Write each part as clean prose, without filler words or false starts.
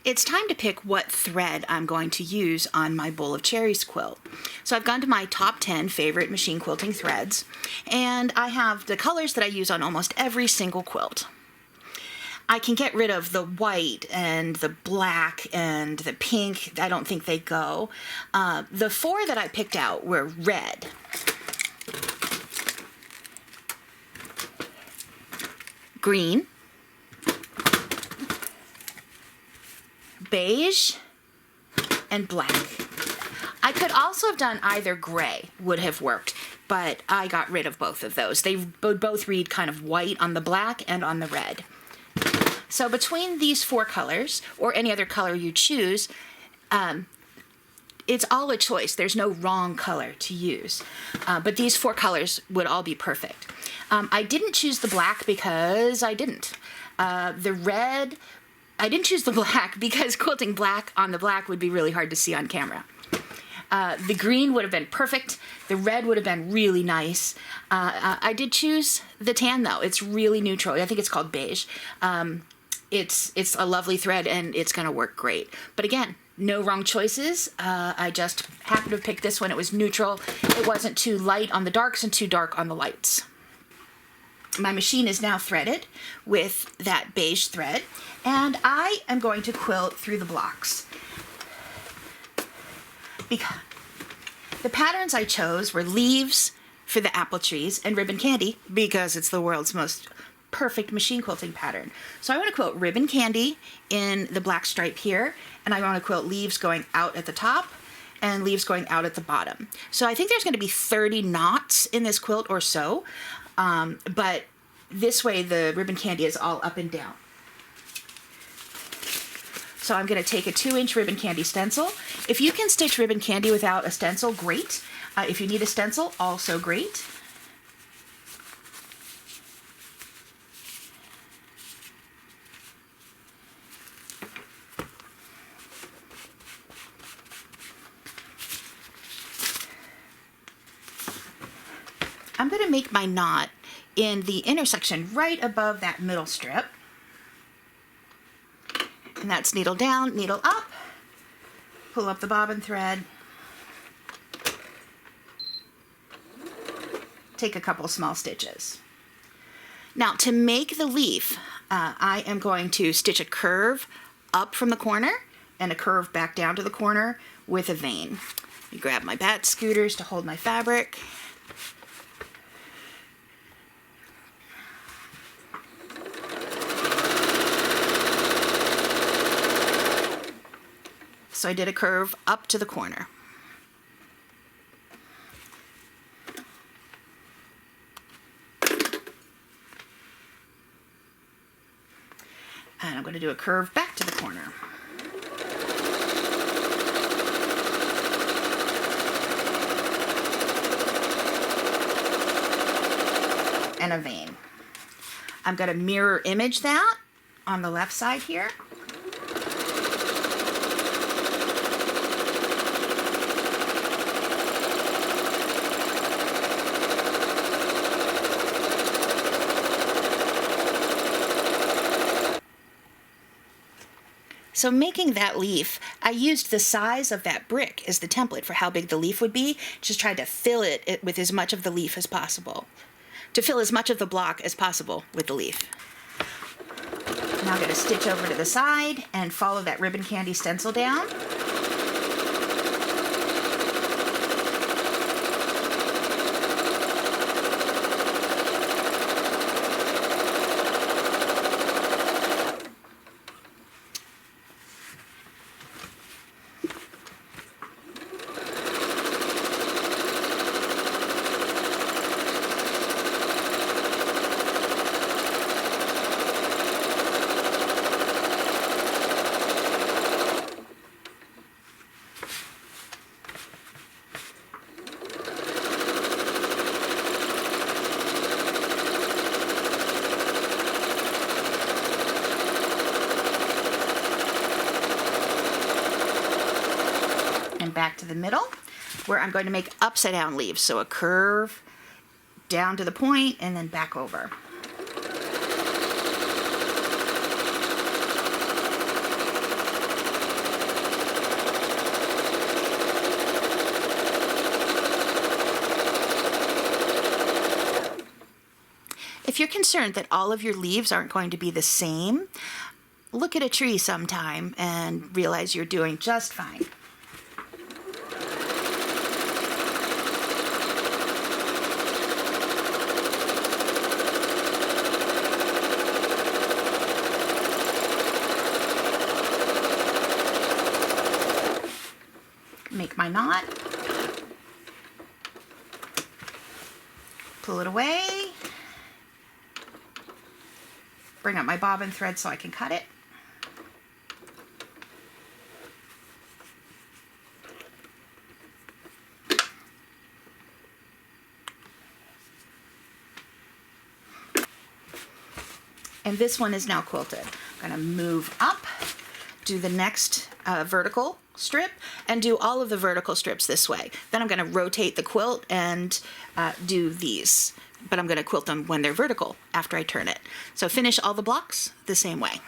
It's time to pick what thread I'm going to use on my Bowl of Cherries quilt. So I've gone to my top 10 favorite machine quilting threads, and I have the colors that I use on almost every single quilt. I can get rid of the white and the black and the pink. I don't think they go. The 4 that I picked out were red, green, beige, and black. I could also have done either gray, would have worked, but I got rid of both of those. They would both read kind of white on the black and on the red. So between these 4 colors, or any other color you choose, it's all a choice. There's no wrong color to use. But these 4 colors would all be perfect. I didn't choose the black because I didn't. The red, I didn't choose the black because quilting black on the black would be really hard to see on camera. The green would have been perfect. The red would have been really nice. I did choose the tan though. It's really neutral. I think it's called beige. It's a lovely thread and it's going to work great. But again, no wrong choices. I just happened to pick this one. It was neutral. It wasn't too light on the darks and too dark on the lights. My machine is now threaded with that beige thread, and I am going to quilt through the blocks. Because the patterns I chose were leaves for the apple trees and ribbon candy because it's the world's most perfect machine quilting pattern. So I want to quilt ribbon candy in the black stripe here, and I want to quilt leaves going out at the top and leaves going out at the bottom. So I think there's going to be 30 knots in this quilt or so, but this way the ribbon candy is all up and down. So I'm going to take a 2-inch ribbon candy stencil. If you can stitch ribbon candy without a stencil, great. If you need a stencil, also great. I'm going to make my knot in the intersection right above that middle strip. And that's needle down, needle up, pull up the bobbin thread, take a couple small stitches. Now to make the leaf, I am going to stitch a curve up from the corner and a curve back down to the corner with a vein. I grab my Batt Scooters to hold my fabric. So I did a curve up to the corner. And I'm going to do a curve back to the corner. And a vein. I'm going to mirror image that on the left side here. So making that leaf, I used the size of that brick as the template for how big the leaf would be. Just tried to fill it with as much of the leaf as possible. To fill as much of the block as possible with the leaf. Now I'm going to stitch over to the side and follow that ribbon candy stencil down. Back to the middle, where I'm going to make upside down leaves. So a curve down to the point and then back over. you're concerned that all of your leaves aren't going to be the same, look at a tree sometime and realize you're doing just fine. Make my knot, pull it away, bring up my bobbin thread so I can cut it. And this one is now quilted. I'm going to move up, do the next vertical strip, and do all of the vertical strips this way. Then I'm going to rotate the quilt and do these, but I'm going to quilt them when they're vertical after I turn it. So finish all the blocks the same way.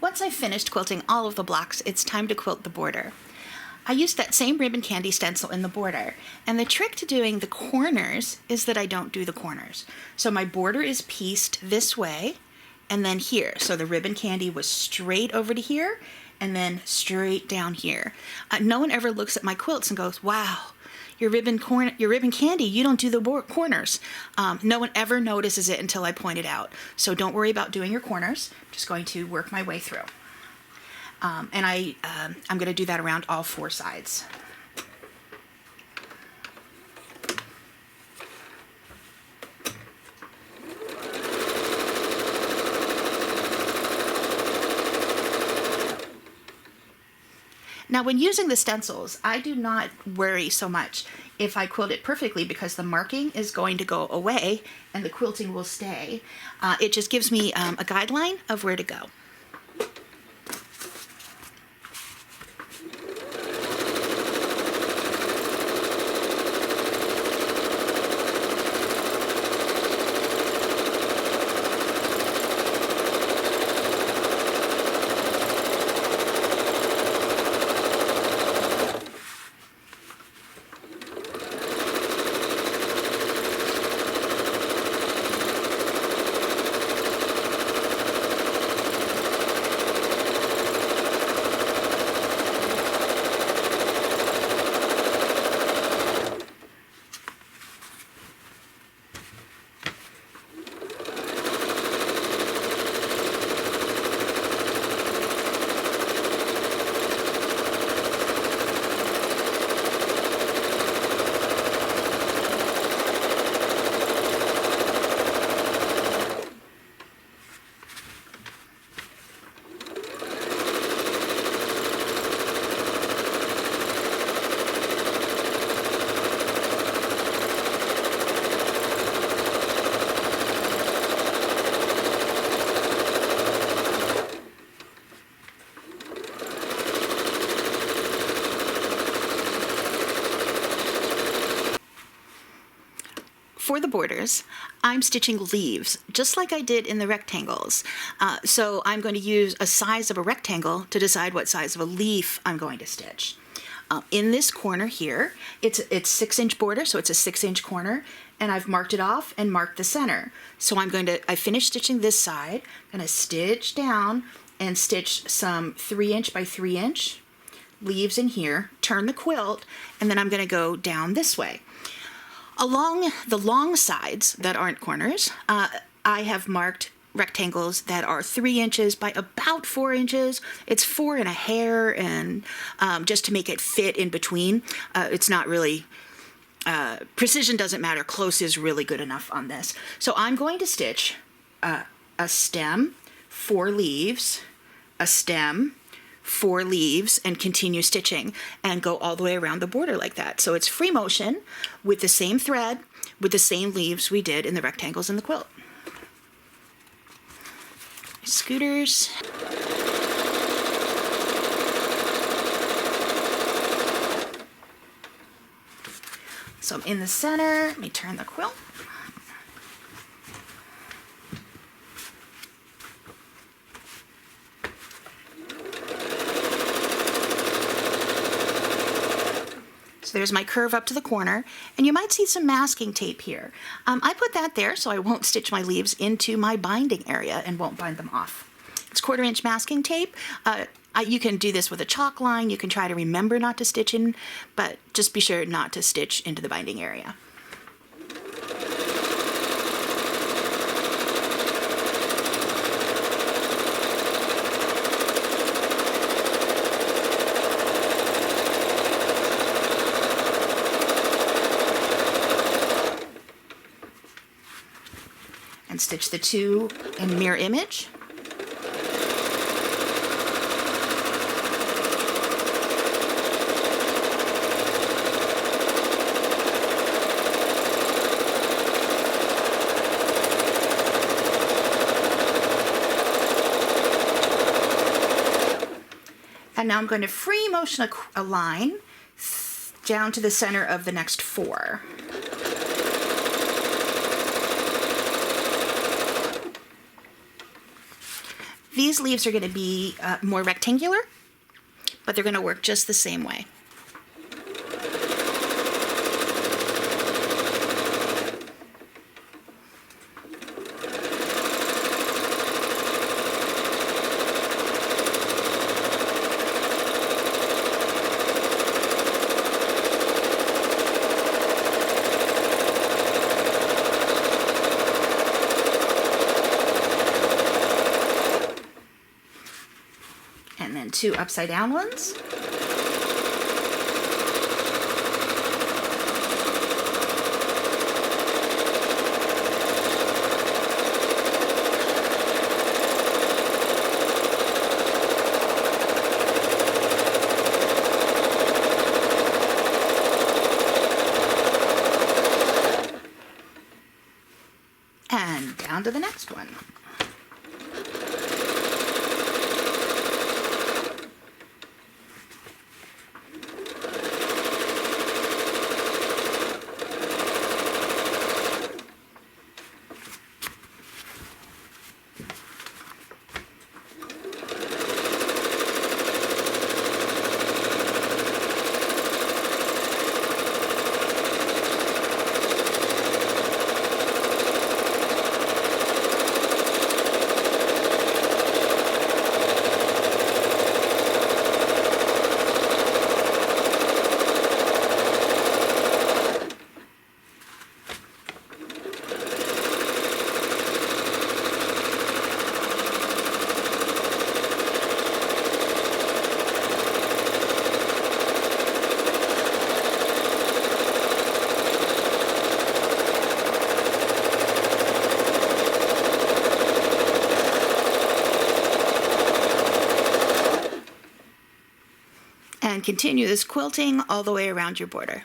Once I've finished quilting all of the blocks, it's time to quilt the border. I used that same ribbon candy stencil in the border, and the trick to doing the corners is that I don't do the corners. So my border is pieced this way and then here. So the ribbon candy was straight over to here and then straight down here. No one ever looks at my quilts and goes, wow, your ribbon candy, you don't do the corners. No one ever notices it until I point it out. So don't worry about doing your corners. I'm just going to work my way through. I'm going to do that around all 4 sides. Now, when using the stencils, I do not worry so much if I quilt it perfectly because the marking is going to go away and the quilting will stay. It just gives me a guideline of where to go. For the borders, I'm stitching leaves, just like I did in the rectangles. So I'm going to use a size of a rectangle to decide what size of a leaf I'm going to stitch. In this corner here, it's 6-inch border, so it's a 6-inch corner, and I've marked it off and marked the center. So I finished stitching this side, I'm going to stitch down and stitch some 3-inch by 3-inch leaves in here, turn the quilt, and then I'm going to go down this way. Along the long sides that aren't corners, I have marked rectangles that are 3 inches by about 4 inches. It's 4 and a hair, and just to make it fit in between. It's not really, precision doesn't matter. Close is really good enough on this. So I'm going to stitch a stem, 4 leaves, a stem, 4 leaves, and continue stitching and go all the way around the border like that. So it's free motion with the same thread, with the same leaves we did in the rectangles in the quilt. Scooters. So I'm in the center. Let me turn the quilt. So there's my curve up to the corner, and you might see some masking tape here. I put that there so I won't stitch my leaves into my binding area and won't bind them off. It's 1/4 inch masking tape. You can do this with a chalk line. You can try to remember not to stitch in, but just be sure not to stitch into the binding area. And stitch the two in mirror image. And now I'm going to free motion a line down to the center of the next 4. These leaves are going to be more rectangular, but they're going to work just the same way. And then 2 upside down ones. And down to the next one. And continue this quilting all the way around your border.